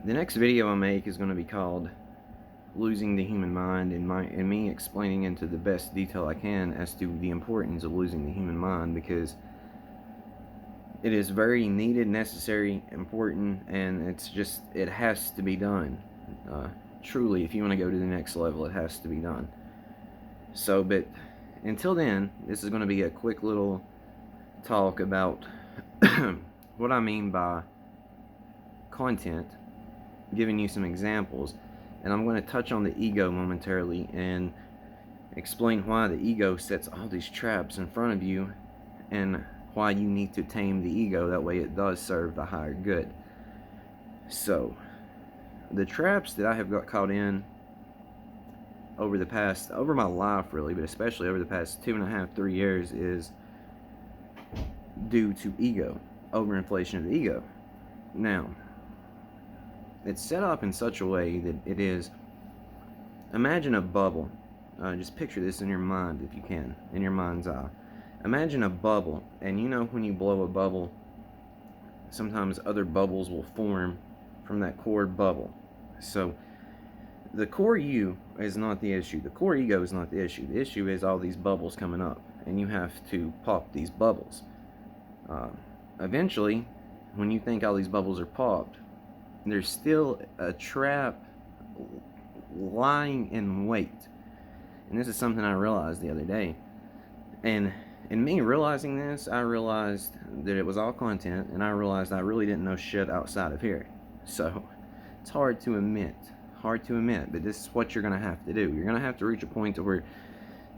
The next video I make is going to be called Losing the Human Mind, and me explaining into the best detail I can as to the importance of losing the human mind, because it is very needed, necessary, important, and it has to be done. Truly, if you want to go to the next level, it has to be done. So, but until then, this is going to be a quick little talk about what I mean by content, giving you some examples, and I'm going to touch on the ego momentarily and explain why the ego sets all these traps in front of you and why you need to tame the ego. That way it does serve the higher good. So, the traps that I have got caught in over my life really, but especially over the past 2.5, 3 years, is due to ego, overinflation of the ego. Now, it's set up in such a way that it is, imagine a bubble. Just picture this in your mind, if you can, in your mind's eye. Imagine a bubble, and you know when you blow a bubble, sometimes other bubbles will form from that core bubble. So the core you is not the issue. The core ego is not the issue. The issue is all these bubbles coming up, and you have to pop these bubbles. Eventually, when you think all these bubbles are popped, there's still a trap lying in wait. And this is something I realized the other day. And in me realizing this, I realized that it was all content, and I realized I really didn't know shit outside of here. So it's hard to admit, but this is what you're going to have to do. You're going to have to reach a point to where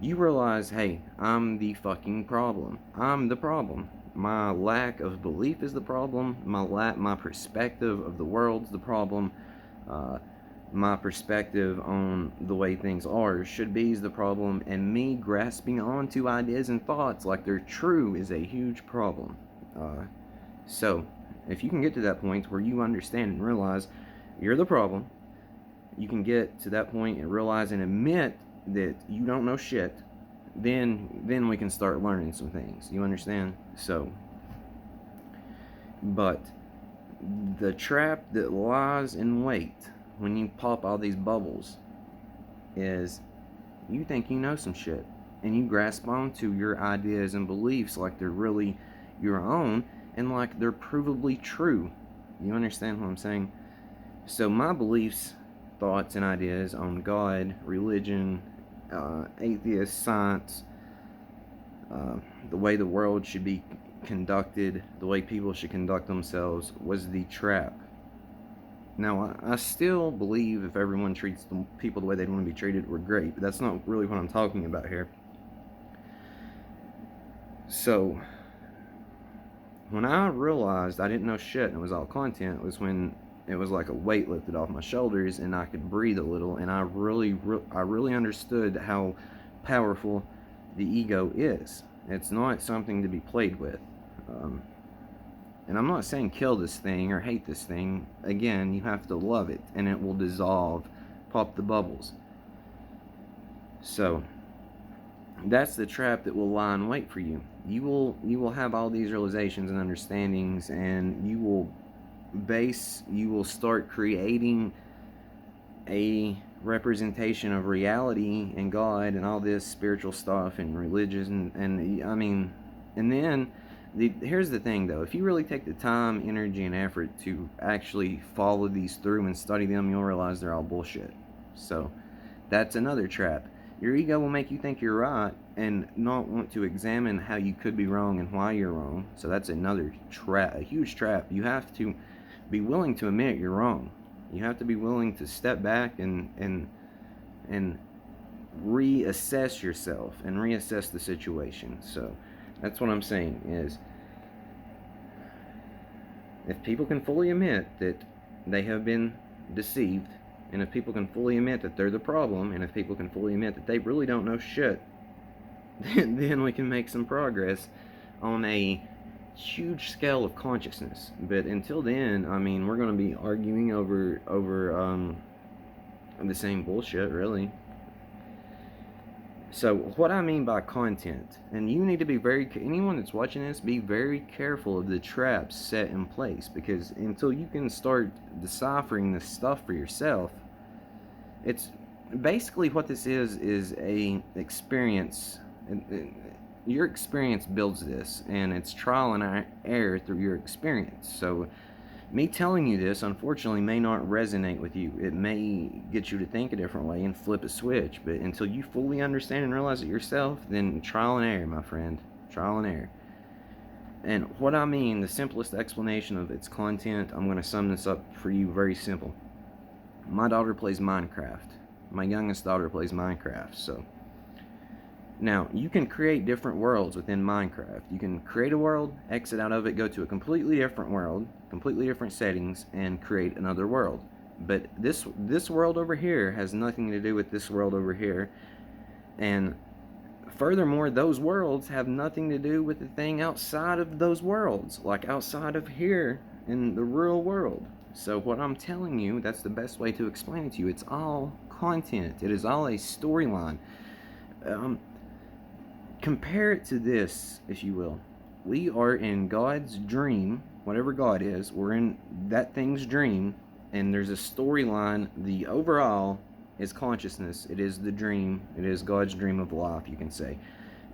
you realize, hey, I'm the fucking problem. I'm the problem. My lack of belief is the problem. My perspective of the world's the problem. My perspective on the way things are should be the problem, and me grasping onto ideas and thoughts like they're true is a huge problem. So, if you can get to that point where you understand and realize you're the problem, you can get to that point and realize and admit that you don't know shit, then we can start learning some things. You understand? So, but the trap that lies in wait when you pop all these bubbles is you think you know some shit, and you grasp onto your ideas and beliefs like they're really your own and like they're provably true. You understand what I'm saying? So my beliefs, thoughts, and ideas on God, religion, atheist, science, the way the world should be conducted, the way people should conduct themselves, was the trap. Now, I still believe if everyone treats the people the way they'd want to be treated, we're great, but that's not really what I'm talking about here. So, when I realized I didn't know shit and it was all content, was when it was like a weight lifted off my shoulders and I could breathe a little, and I really understood how powerful the ego is. It's not something to be played with. And I'm not saying kill this thing or hate this thing. Again, you have to love it, and it will dissolve, pop the bubbles. So that's the trap that will lie in wait for you. You will have all these realizations and understandings, and you will start creating a representation of reality and God and all this spiritual stuff and religion, and I mean, and then here's the thing though, if you really take the time, energy, and effort to actually follow these through and study them, you'll realize they're all bullshit. So that's another trap. Your ego will make you think you're right and not want to examine how you could be wrong and why you're wrong. So that's another trap, a huge trap. You have to be willing to admit you're wrong. You have to be willing to step back and reassess yourself and reassess the situation. So that's what I'm saying is, if people can fully admit that they have been deceived, and if people can fully admit that they're the problem, and if people can fully admit that they really don't know shit, then we can make some progress on a huge scale of consciousness. But until then, I mean, we're going to be arguing over the same bullshit, really. So what I mean by content, and you need to be anyone that's watching this, be very careful of the traps set in place, because until you can start deciphering this stuff for yourself, it's basically what this is a experience. Your experience builds this, and it's trial and error through your experience. So me telling you this, unfortunately, may not resonate with you. It may get you to think a different way and flip a switch, but until you fully understand and realize it yourself, then trial and error, my friend. Trial and error. And what I mean, the simplest explanation of its content, I'm going to sum this up for you very simple. My daughter plays Minecraft. My youngest daughter plays Minecraft, so now, you can create different worlds within Minecraft. You can create a world, exit out of it, go to a completely different world, completely different settings, and create another world. But this world over here has nothing to do with this world over here. And furthermore, those worlds have nothing to do with the thing outside of those worlds, like outside of here in the real world. So what I'm telling you, that's the best way to explain it to you. It's all content. It is all a storyline. Compare it to this, if you will. We are in God's dream, whatever God is, we're in that thing's dream, and there's a storyline. The overall is consciousness. It is the dream. It is God's dream of life, you can say.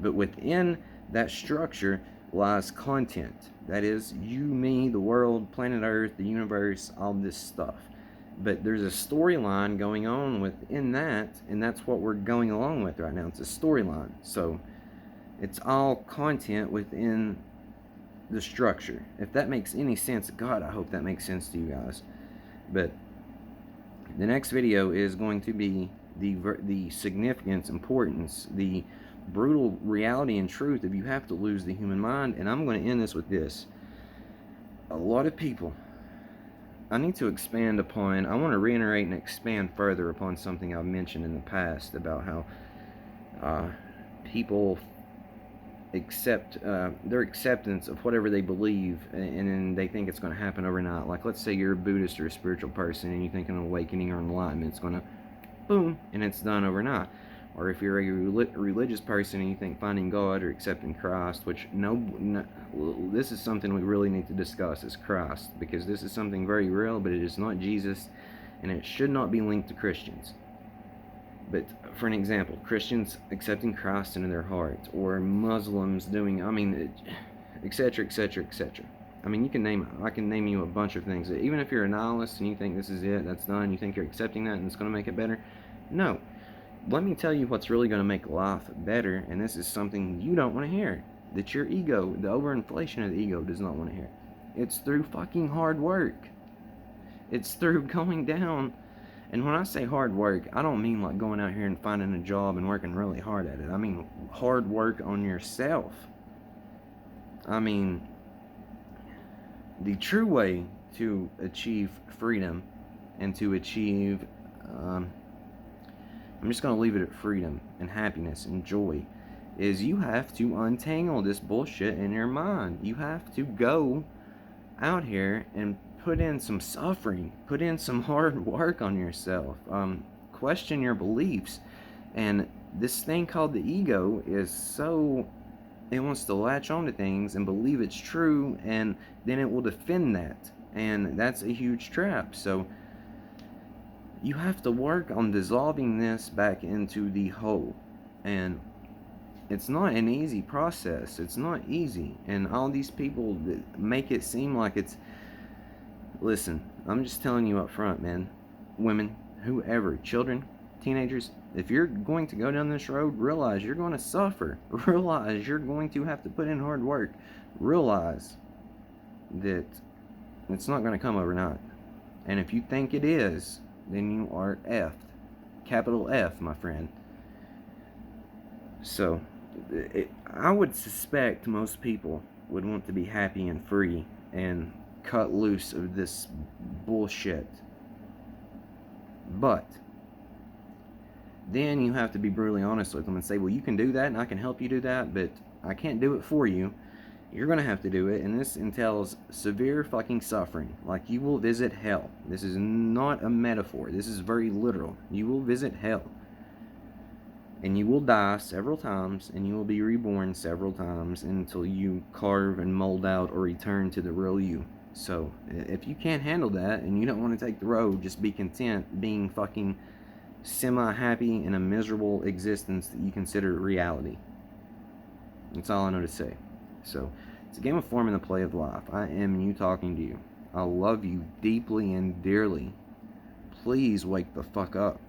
But within that structure lies content. That is you, me, the world, planet Earth, the universe, all this stuff. But there's a storyline going on within that, and that's what we're going along with right now. It's a storyline. So it's all content within the structure. If that makes any sense, God, I hope that makes sense to you guys. But the next video is going to be the significance, importance, the brutal reality and truth of you have to lose the human mind. And I'm going to end this with this. A lot of people, I need to expand upon, I want to reiterate and expand further upon something I've mentioned in the past about how people accept their acceptance of whatever they believe, and then they think it's going to happen overnight. Like, let's say you're a Buddhist or a spiritual person and you think an awakening or enlightenment is going to boom and it's done overnight. Or if you're a religious person and you think finding God or accepting Christ, which no, this is something we really need to discuss, is Christ, because this is something very real, but it is not Jesus, and it should not be linked to Christians. But for an example, Christians accepting Christ into their heart, or Muslims doing, I mean, etc., etc., etc. I mean, you can name, I can name you a bunch of things. Even if you're a nihilist and you think this is it, that's done, you think you're accepting that and it's going to make it better, no. Let me tell you what's really going to make life better, and this is something you don't want to hear, that your ego, the overinflation of the ego, does not want to hear. It's through fucking hard work. It's through going down. And when I say hard work, I don't mean like going out here and finding a job and working really hard at it. I mean hard work on yourself. I mean, the true way to achieve freedom and to achieve, I'm just going to leave it at freedom and happiness and joy, is you have to untangle this bullshit in your mind. You have to go out here and put in some suffering, put in some hard work on yourself, question your beliefs. And this thing called the ego is so, it wants to latch onto things and believe it's true, and then it will defend that, and that's a huge trap. So you have to work on dissolving this back into the whole, and it's not an easy process. It's not easy, and all these people that make it seem like it's, listen, I'm just telling you up front, man, women, whoever, children, teenagers, if you're going to go down this road, realize you're going to suffer. Realize you're going to have to put in hard work. Realize that it's not going to come overnight. And if you think it is, then you are effed. Capital F, my friend. So, I would suspect most people would want to be happy and free and cut loose of this bullshit. But then you have to be brutally honest with them and say, well, you can do that and I can help you do that, but I can't do it for you. You're going to have to do it, and this entails severe fucking suffering. Like, you will visit hell. This is not a metaphor. This is very literal. You will visit hell. And you will die several times, and you will be reborn several times until you carve and mold out or return to the real you. So, if you can't handle that and you don't want to take the road, just be content being fucking semi-happy in a miserable existence that you consider reality. That's all I know to say. So, it's a game of form and the play of life. I am you talking to you. I love you deeply and dearly. Please wake the fuck up.